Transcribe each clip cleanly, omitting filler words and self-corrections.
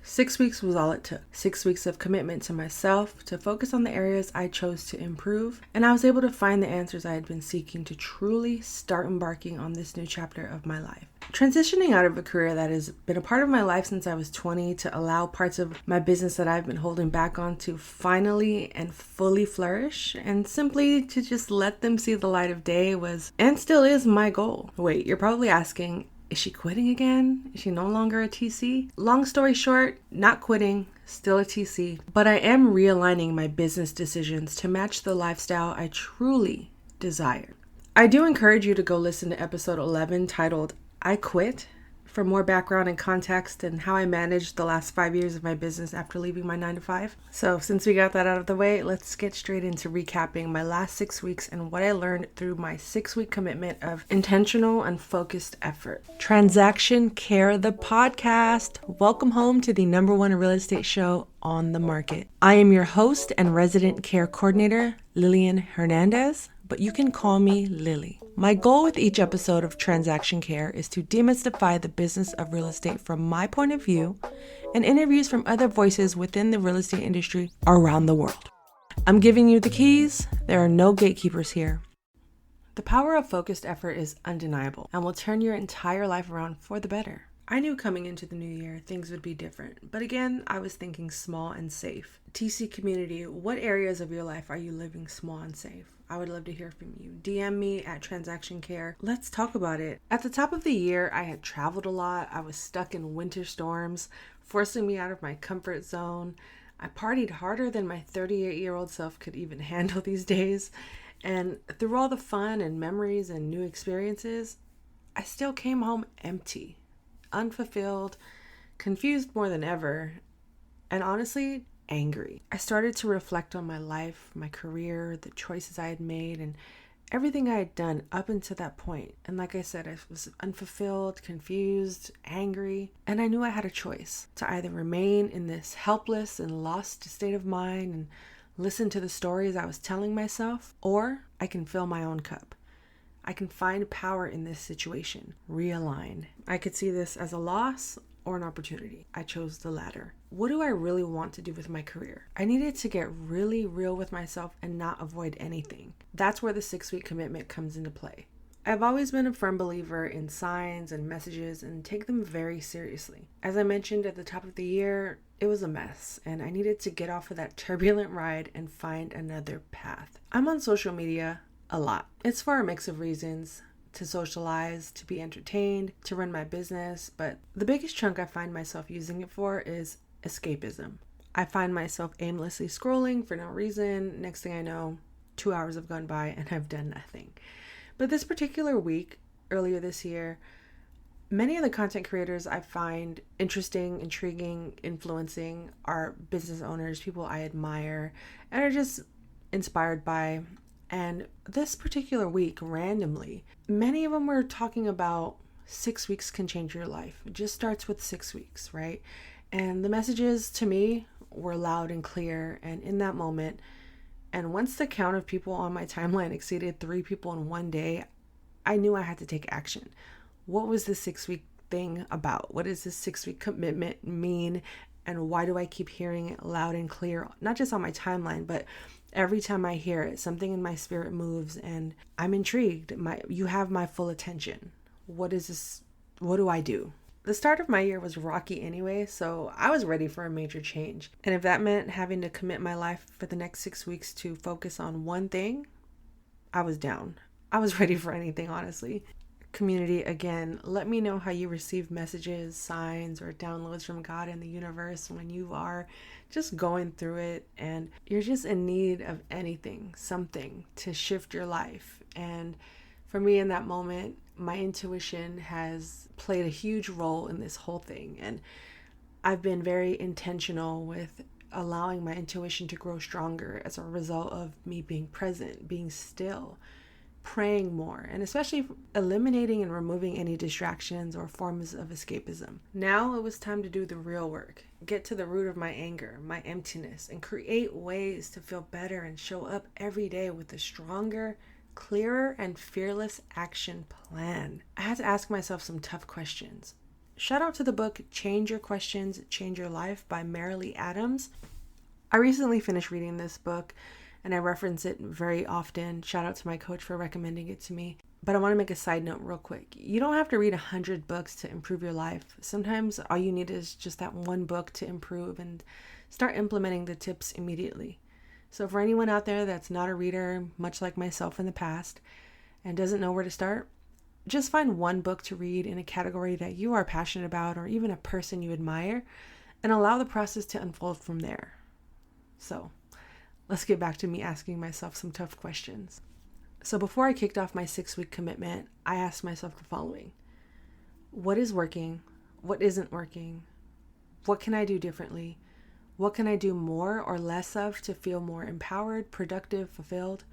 6 weeks was all it took. 6 weeks of commitment to myself to focus on the areas I chose to improve, and I was able to find the answers I had been seeking to truly start embarking on this new chapter of my life. Transitioning out of a career that has been a part of my life since I was 20 to allow parts of my business that I've been holding back on to finally and fully flourish, and simply to just let them see the light of day was and still is my goal. Wait, you're probably asking, is she quitting again? Is she no longer a TC? Long story short, not quitting, still a TC, but I am realigning my business decisions to match the lifestyle I truly desire. I do encourage you to go listen to episode 11 titled I Quit for more background and context and how I managed the last 5 years of my business after leaving my 9-to-5. So since we got that out of the way, let's get straight into recapping my last 6 weeks and what I learned through my 6-week commitment of intentional and focused effort. Transaction Care, the podcast. Welcome home to the #1 real estate show on the market. I am your host and resident care coordinator, Lillian Hernandez, but you can call me Lily. My goal with each episode of Transaction Care is to demystify the business of real estate from my point of view and interviews from other voices within the real estate industry around the world. I'm giving you the keys. There are no gatekeepers here. The power of focused effort is undeniable and will turn your entire life around for the better. I knew coming into the new year things would be different, but again, I was thinking small and safe. TC community, what areas of your life are you living small and safe? I would love to hear from you. DM me at Transaction Care. Let's talk about it. At the top of the year, I had traveled a lot. I was stuck in winter storms, forcing me out of my comfort zone. I partied harder than my 38-year-old self could even handle these days. And through all the fun and memories and new experiences, I still came home empty, unfulfilled, confused more than ever, and honestly, angry. I started to reflect on my life, my career, the choices I had made, and everything I had done up until that point. And like I said, I was unfulfilled, confused, angry, and I knew I had a choice to either remain in this helpless and lost state of mind and listen to the stories I was telling myself, or I can fill my own cup. I can find power in this situation, realign. I could see this as a loss or an opportunity. I chose the latter. What do I really want to do with my career? I needed to get really real with myself and not avoid anything. That's where the 6-week commitment comes into play. I've always been a firm believer in signs and messages and take them very seriously. As I mentioned at the top of the year, it was a mess and I needed to get off of that turbulent ride and find another path. I'm on social media a lot. It's for a mix of reasons. To socialize, to be entertained, to run my business, but the biggest chunk I find myself using it for is escapism. I find myself aimlessly scrolling for no reason. Next thing I know, 2 hours have gone by and I've done nothing. But this particular week, earlier this year, many of the content creators I find interesting, intriguing, influencing are business owners, people I admire, and are just inspired by. And this particular week, randomly, many of them were talking about 6 weeks can change your life. It just starts with 6 weeks, right? And the messages to me were loud and clear. And in that moment, and once the count of people on my timeline exceeded 3 people in one day, I knew I had to take action. What was the 6-week thing about? What does this 6-week commitment mean? And why do I keep hearing it loud and clear? Not just on my timeline, but every time I hear it, something in my spirit moves and I'm intrigued. You have my full attention. What is this? What do I do? The start of my year was rocky anyway, so I was ready for a major change. And if that meant having to commit my life for the next 6 weeks to focus on one thing, I was down. I was ready for anything, honestly. Community, again, let me know how you receive messages, signs, or downloads from God and the universe when you are just going through it and you're just in need of anything, something to shift your life. And for me in that moment, my intuition has played a huge role in this whole thing. And I've been very intentional with allowing my intuition to grow stronger as a result of me being present, being still, praying more, and especially eliminating and removing any distractions or forms of escapism. Now it was time to do the real work, get to the root of my anger, my emptiness, and create ways to feel better and show up every day with a stronger, clearer, and fearless action plan. I had to ask myself some tough questions. Shout out to the book Change Your Questions, Change Your Life by Marilee Adams. I recently finished reading this book and I reference it very often. Shout out to my coach for recommending it to me. But I want to make a side note real quick. You don't have to read 100 books to improve your life. Sometimes all you need is just that one book to improve and start implementing the tips immediately. So for anyone out there that's not a reader, much like myself in the past, and doesn't know where to start, just find one book to read in a category that you are passionate about or even a person you admire and allow the process to unfold from there. So let's get back to me asking myself some tough questions. So before I kicked off my 6-week commitment, I asked myself the following. What is working? What isn't working? What can I do differently? What can I do more or less of to feel more empowered, productive, fulfilled?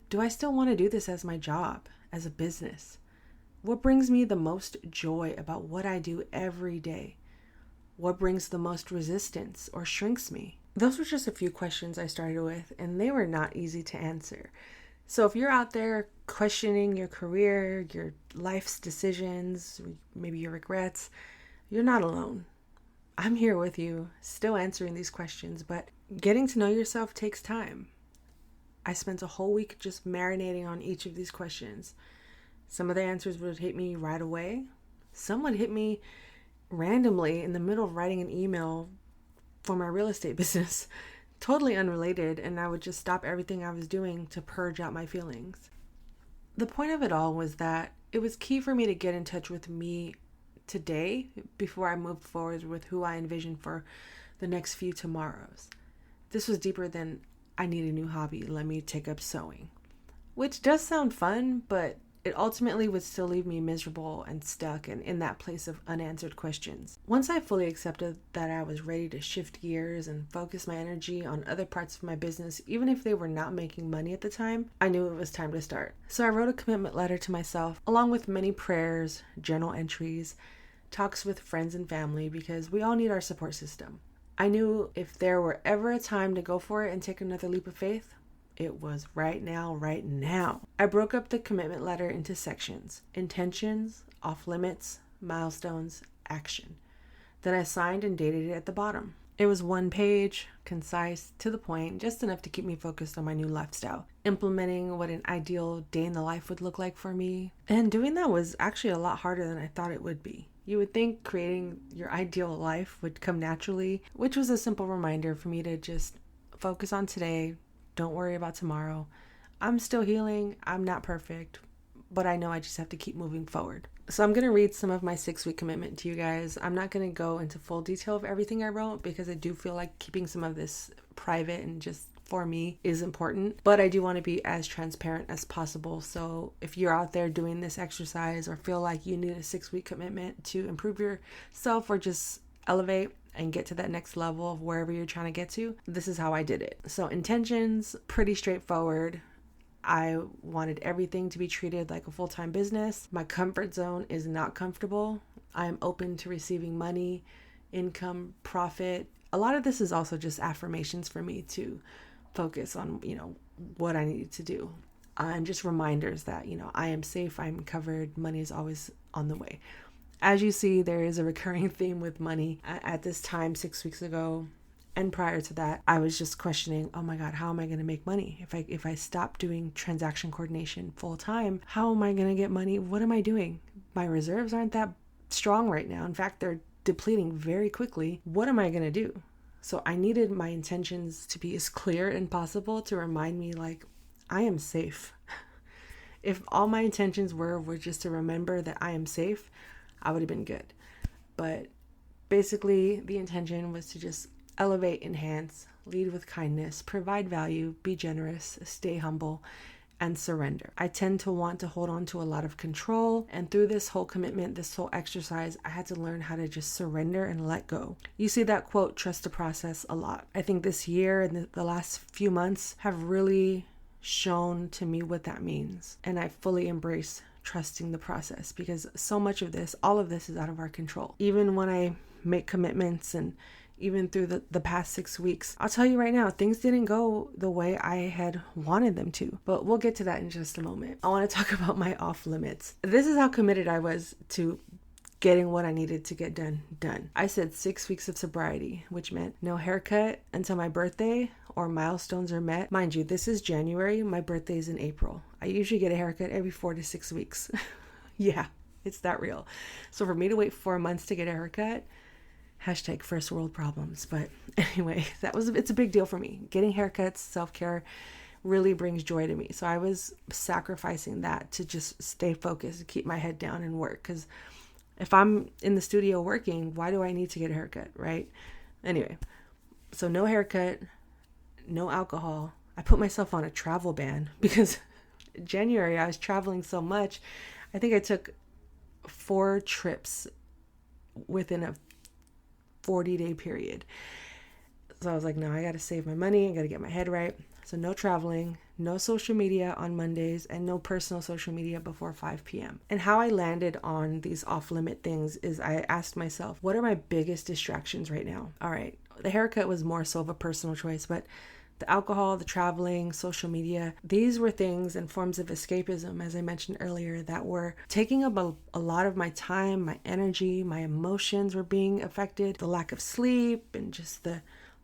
Do I still want to do this as my job, as a business? What brings me the most joy about what I do every day? What brings the most resistance or shrinks me? Those were just a few questions I started with, and they were not easy to answer. So if you're out there questioning your career, your life's decisions, maybe your regrets, you're not alone. I'm here with you, still answering these questions, but getting to know yourself takes time. I spent a whole week just marinating on each of these questions. Some of the answers would hit me right away. Some would hit me randomly in the middle of writing an email for my real estate business. Totally unrelated, and I would just stop everything I was doing to purge out my feelings. The point of it all was that it was key for me to get in touch with me today before I moved forward with who I envisioned for the next few tomorrows. This was deeper than I need a new hobby, let me take up sewing. Which does sound fun, but it ultimately would still leave me miserable and stuck and in that place of unanswered questions. Once I fully accepted that I was ready to shift gears and focus my energy on other parts of my business, even if they were not making money at the time, I knew it was time to start. So I wrote a commitment letter to myself, along with many prayers, journal entries, talks with friends and family, because we all need our support system. I knew if there were ever a time to go for it and take another leap of faith, it was right now, right now. I broke up the commitment letter into sections: intentions, off limits, milestones, action. Then I signed and dated it at the bottom. It was one page, concise, to the point, just enough to keep me focused on my new lifestyle, implementing what an ideal day in the life would look like for me. And doing that was actually a lot harder than I thought it would be. You would think creating your ideal life would come naturally, which was a simple reminder for me to just focus on today. Don't worry about tomorrow. I'm still healing. I'm not perfect, but I know I just have to keep moving forward. So I'm going to read some of my 6-week commitment to you guys. I'm not going to go into full detail of everything I wrote because I do feel like keeping some of this private and just for me is important, but I do want to be as transparent as possible. So if you're out there doing this exercise or feel like you need a 6-week commitment to improve yourself or just elevate and get to that next level of wherever you're trying to get to, this is how I did it. So intentions, pretty straightforward. I wanted everything to be treated like a full-time business. My comfort zone is not comfortable. I am open to receiving money, income, profit. A lot of this is also just affirmations for me to focus on, what I needed to do. And just reminders that, I am safe, I'm covered, money is always on the way. As you see, there is a recurring theme with money. At this time, 6 weeks ago, and prior to that, I was just questioning, oh my God, how am I going to make money? If I stop doing transaction coordination full time, how am I going to get money? What am I doing? My reserves aren't that strong right now. In fact, they're depleting very quickly. What am I going to do? So I needed my intentions to be as clear as possible to remind me I am safe. If all my intentions were just to remember that I am safe, I would have been good. But basically the intention was to just elevate, enhance, lead with kindness, provide value, be generous, stay humble, and surrender. I tend to want to hold on to a lot of control, and through this whole commitment, this whole exercise, I had to learn how to just surrender and let go. You see that quote, trust the process, a lot. I think this year and the last few months have really shown to me what that means, and I fully embrace trusting the process, because so much of this, all of this is out of our control. Even when I make commitments and even through the past 6 weeks, I'll tell you right now, things didn't go the way I had wanted them to, but we'll get to that in just a moment. I want to talk about my off limits. This is how committed I was to getting what I needed to get done. I said 6 weeks of sobriety, which meant no haircut until my birthday or milestones are met. Mind you, this is January. My birthday is in April. I usually get a haircut every 4 to 6 weeks. Yeah, it's that real. So for me to wait 4 months to get a haircut, hashtag first world problems. But anyway, it's a big deal for me. Getting haircuts, self-care really brings joy to me. So I was sacrificing that to just stay focused and keep my head down and work. Because if I'm in the studio working, why do I need to get a haircut, right? Anyway, so no haircut, no alcohol. I put myself on a travel ban because in January I was traveling so much. I think I took 4 trips within a 40-day period. So I was like, no, I got to save my money. I got to get my head right. So no traveling, no social media on Mondays, and no personal social media before 5 p.m. And how I landed on these off-limit things is I asked myself, what are my biggest distractions right now? All right, the haircut was more so of a personal choice, but the alcohol, the traveling, social media, these were things and forms of escapism, as I mentioned earlier, that were taking up a lot of my time, my energy, my emotions were being affected, the lack of sleep and just the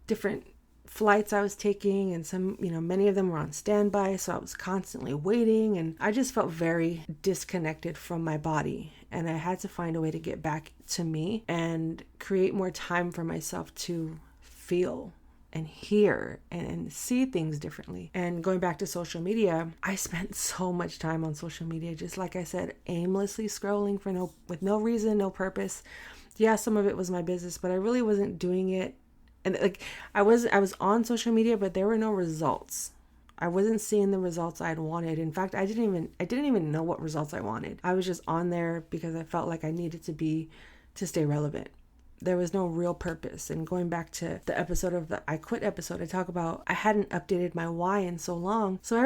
different flights I was taking, and many of them were on standby, so I was constantly waiting, and I just felt very disconnected from my body, and I had to find a way to get back to me and create more time for myself to feel and hear and see things differently. And going back to social media, I spent so much time on social media, just like I said, aimlessly scrolling with no reason, no purpose. Yeah, some of it was my business, but I really wasn't doing it. And like I was on social media, but there were no results. I wasn't seeing the results I'd wanted. In fact, I didn't even know what results I wanted. I was just on there because I felt like I needed to stay relevant. There was no real purpose. And going back to the episode of the I Quit episode, I talk about I hadn't updated my why in so long. So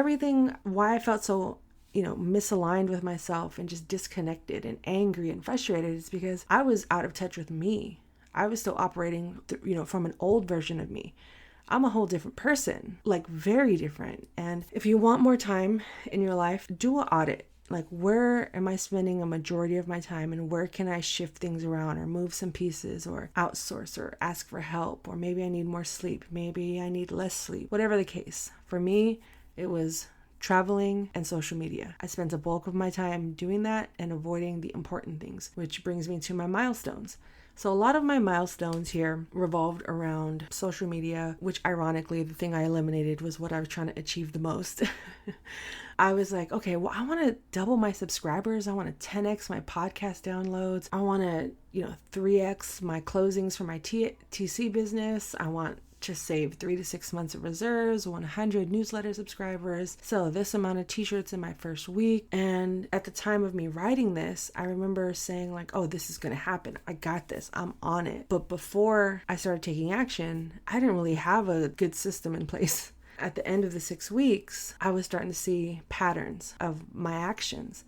why I felt so misaligned with myself and just disconnected and angry and frustrated is because I was out of touch with me. I was still operating, from an old version of me. I'm a whole different person, like very different. And if you want more time in your life, do an audit. Like, where am I spending a majority of my time, and where can I shift things around or move some pieces or outsource or ask for help? Or maybe I need more sleep. Maybe I need less sleep, whatever the case. For me, it was traveling and social media. I spent a bulk of my time doing that and avoiding the important things, which brings me to my milestones. So a lot of my milestones here revolved around social media, which ironically, the thing I eliminated was what I was trying to achieve the most. I was like, okay, well, I want to double my subscribers. I want to 10x my podcast downloads. I want to, 3x my closings for my TC business. I want to save 3 to 6 months of reserves, 100 newsletter subscribers, sell this amount of t-shirts in my first week. And at the time of me writing this, I remember saying like, oh, this is going to happen. I got this. I'm on it. But before I started taking action, I didn't really have a good system in place. At the end of the 6 weeks, I was starting to see patterns of my actions.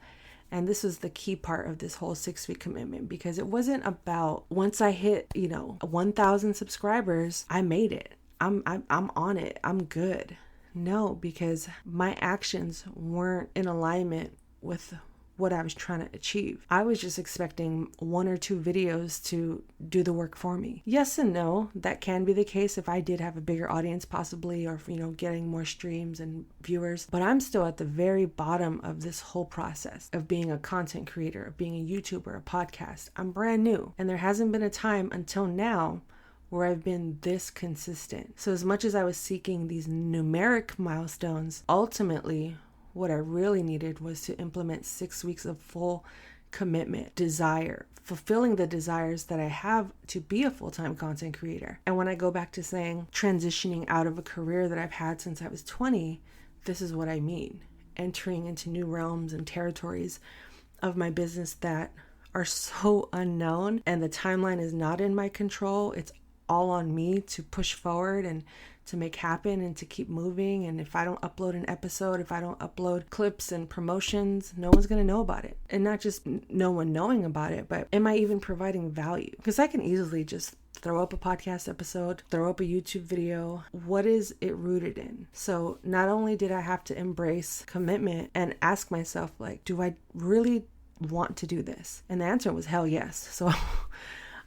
And this was the key part of this whole 6-week commitment, because it wasn't about once I hit, 1,000 subscribers, I made it. I'm on it. I'm good. No, because my actions weren't in alignment with what I was trying to achieve. I was just expecting 1 or 2 videos to do the work for me. Yes and no, that can be the case if I did have a bigger audience possibly, or, getting more streams and viewers. But I'm still at the very bottom of this whole process of being a content creator, of being a YouTuber, a podcast. I'm brand new, and there hasn't been a time until now where I've been this consistent. So as much as I was seeking these numeric milestones, ultimately, what I really needed was to implement 6 weeks of full commitment, desire, fulfilling the desires that I have to be a full-time content creator. And when I go back to saying transitioning out of a career that I've had since I was 20, this is what I mean. Entering into new realms and territories of my business that are so unknown, and the timeline is not in my control. It's all on me to push forward and to make happen and to keep moving. And if I don't upload an episode, if I don't upload clips and promotions, no one's going to know about it. And not just no one knowing about it, but am I even providing value? Because I can easily just throw up a podcast episode, throw up a YouTube video. What is it rooted in? So not only did I have to embrace commitment and ask myself, like, do I really want to do this? And the answer was hell yes. So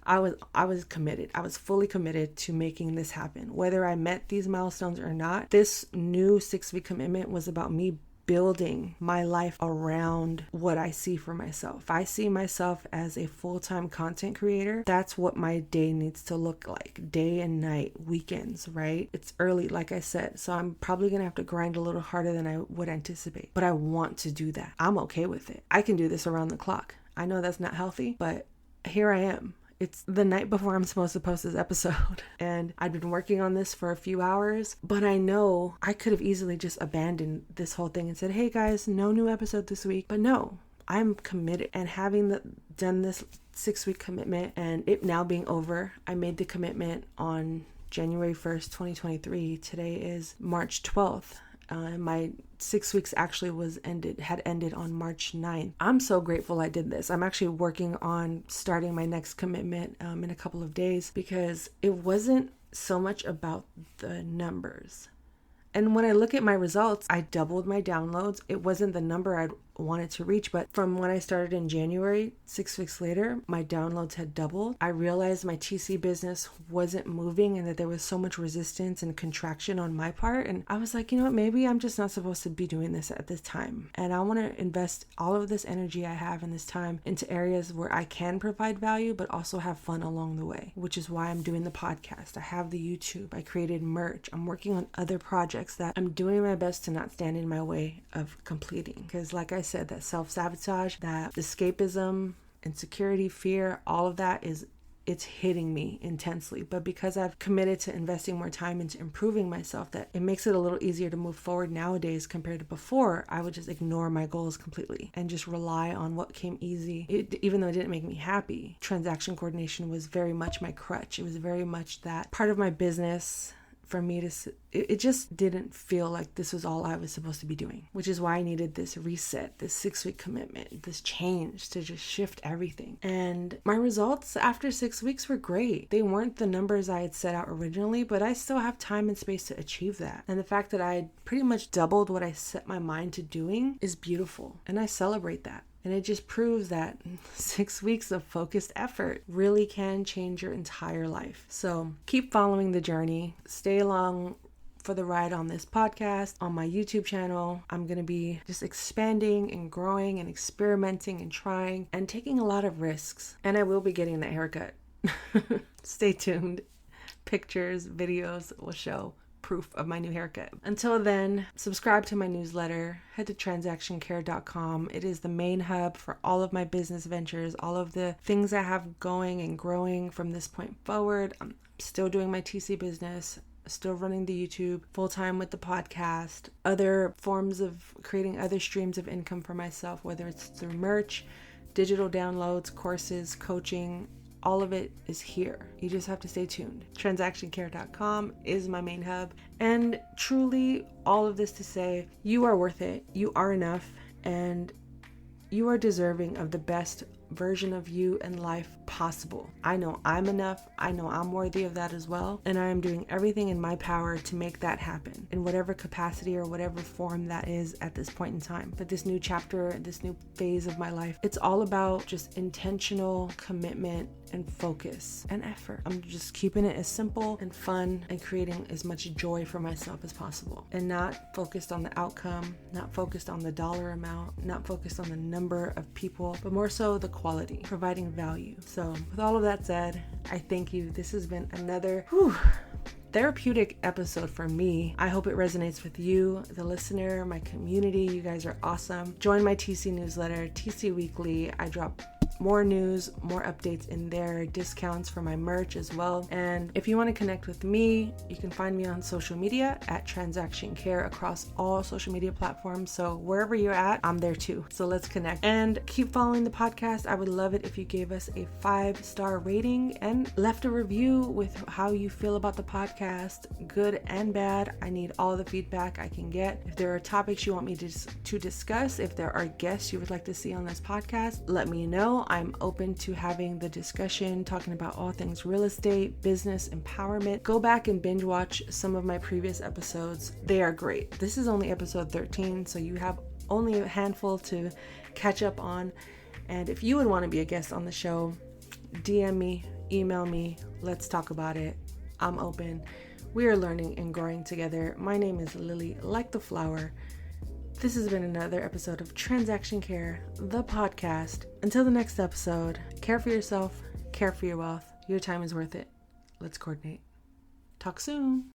I was committed. I was fully committed to making this happen. Whether I met these milestones or not, this new 6-week commitment was about me building my life around what I see for myself. If I see myself as a full-time content creator, that's what my day needs to look like. Day and night, weekends, right? It's early, like I said, so I'm probably gonna have to grind a little harder than I would anticipate. But I want to do that. I'm okay with it. I can do this around the clock. I know that's not healthy, but here I am. It's the night before I'm supposed to post this episode, and I've been working on this for a few hours, but I know I could have easily just abandoned this whole thing and said, hey guys, no new episode this week. But no, I'm committed, and having done this 6-week commitment and it now being over, I made the commitment on January 1st, 2023. Today is March 12th. My 6 weeks actually had ended on March 9th. I'm so grateful I did this. I'm actually working on starting my next commitment in a couple of days, because it wasn't so much about the numbers. And when I look at my results, I doubled my downloads. It wasn't the number I'd wanted to reach, but from when I started in January, 6 weeks later, my downloads had doubled. I realized my TC business wasn't moving and that there was so much resistance and contraction on my part. And I was like, you know what, maybe I'm just not supposed to be doing this at this time. And I want to invest all of this energy I have in this time into areas where I can provide value, but also have fun along the way, which is why I'm doing the podcast. I have the YouTube. I created merch. I'm working on other projects that I'm doing my best to not stand in my way of completing. Because like I said, that self-sabotage, that escapism, insecurity, fear, all of that it's hitting me intensely. But because I've committed to investing more time into improving myself, that it makes it a little easier to move forward nowadays compared to before. I would just ignore my goals completely and just rely on what came easy. Even though it didn't make me happy, transaction coordination was very much my crutch. It was very much that part of my business for me to, it just didn't feel like this was all I was supposed to be doing, which is why I needed this reset, this 6-week commitment, this change to just shift everything. And my results after 6 weeks were great. They weren't the numbers I had set out originally, but I still have time and space to achieve that. And the fact that I had pretty much doubled what I set my mind to doing is beautiful. And I celebrate that. And it just proves that 6 weeks of focused effort really can change your entire life. So keep following the journey. Stay along for the ride on this podcast, on my YouTube channel. I'm going to be just expanding and growing and experimenting and trying and taking a lot of risks. And I will be getting that haircut. Stay tuned. Pictures, videos will show proof of my new haircut. Until then, subscribe to my newsletter. Head to transactioncare.com. It is the main hub for all of my business ventures, all of the things I have going and growing from this point forward. I'm still doing my TC business, still running the YouTube full-time with the podcast, other forms of creating other streams of income for myself, whether it's through merch, digital downloads, courses, coaching. All of it is here. You just have to stay tuned. Transactioncare.com is my main hub. And truly, all of this to say, you are worth it. You are enough. And you are deserving of the best version of you and life possible. I know I'm enough. I know I'm worthy of that as well. And I am doing everything in my power to make that happen in whatever capacity or whatever form that is at this point in time. But this new chapter, this new phase of my life, it's all about just intentional commitment and focus and effort. I'm just keeping it as simple and fun and creating as much joy for myself as possible, and not focused on the outcome, not focused on the dollar amount, not focused on the number of people, but more so the quality, providing value. So with all of that said, I thank you. This has been another therapeutic episode for me. I hope it resonates with you, the listener, my community. You guys are awesome. Join my TC newsletter, TC Weekly. I drop more news, more updates in there, discounts for my merch as well. And if you want to connect with me, you can find me on social media at Transaction Care across all social media platforms. So wherever you're at, I'm there too. So let's connect and keep following the podcast. I would love it if you gave us a 5-star rating and left a review with how you feel about the podcast, good and bad. I need all the feedback I can get. If there are topics you want me to discuss, if there are guests you would like to see on this podcast, let me know. I'm open to having the discussion, talking about all things real estate, business, empowerment. Go back and binge watch some of my previous episodes. They are great. This is only episode 13, so you have only a handful to catch up on. And if you would want to be a guest on the show, DM me, email me, let's talk about it. I'm open. We are learning and growing together. My name is Lily, like the flower. This has been another episode of Transaction Care, the podcast. Until the next episode, care for yourself, care for your wealth. Your time is worth it. Let's coordinate. Talk soon.